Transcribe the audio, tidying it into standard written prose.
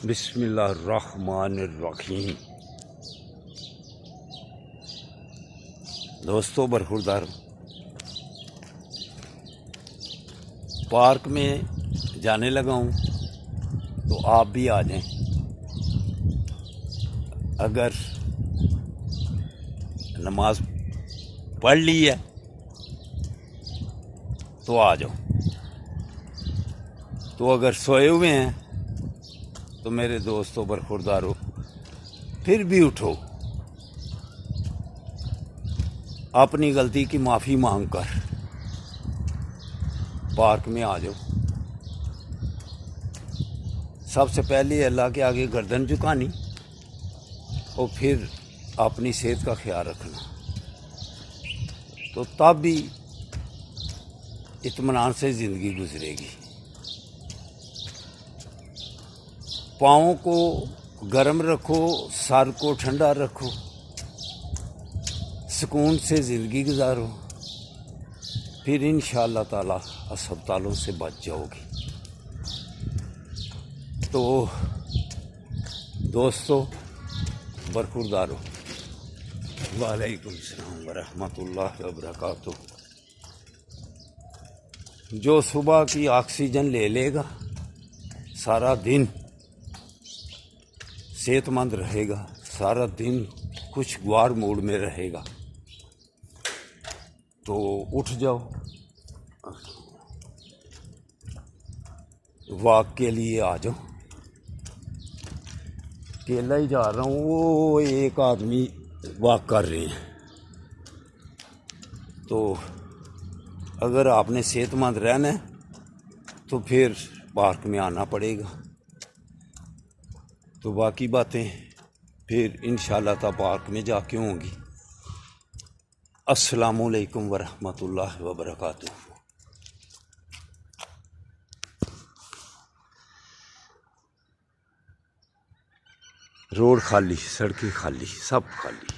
बिस्मिल्लाहिर्रहमानिर्रहीम। दोस्तों बरखुरदार, पार्क में जाने लगा हूँ तो आप भी आ जाएं। अगर नमाज पढ़ ली है तो आ जाओ, तो अगर सोए हुए हैं तो मेरे दोस्तों बरखुरदारों फिर भी उठो, अपनी गलती की माफ़ी मांगकर पार्क में आ जाओ। सबसे पहले अल्लाह के आगे गर्दन झुकानी और फिर अपनी सेहत का ख्याल रखना, तो तब भी इत्मीनान से ज़िंदगी गुजरेगी। पाँव को गर्म रखो, सर को ठंडा रखो, सुकून से ज़िंदगी गुजारो, फिर इंशाअल्लाह ताला अस्पतालों से बच जाओगी। तो दोस्तों बरखुरदारों, वालेकुम सलाम व रहमतुल्लाहि व बरकातुहू। जो सुबह की ऑक्सीजन ले लेगा सारा दिन सेहतमंद रहेगा, सारा दिन खुशगवार मूड में रहेगा। तो उठ जाओ, वॉक के लिए आ जाओ। अकेला ही जा रहा हूँ, वो एक आदमी वॉक कर रहे हैं। तो अगर आपने सेहतमंद रहना है तो फिर पार्क में आना पड़ेगा। तो बाकी बातें फिर इंशाअल्लाह ताला पार्क में जाके होंगी। अस्सलामुअलैकुम वरहमतुल्लाहि वबरकातुहू। रोड खाली, सड़कें खाली, सब खाली।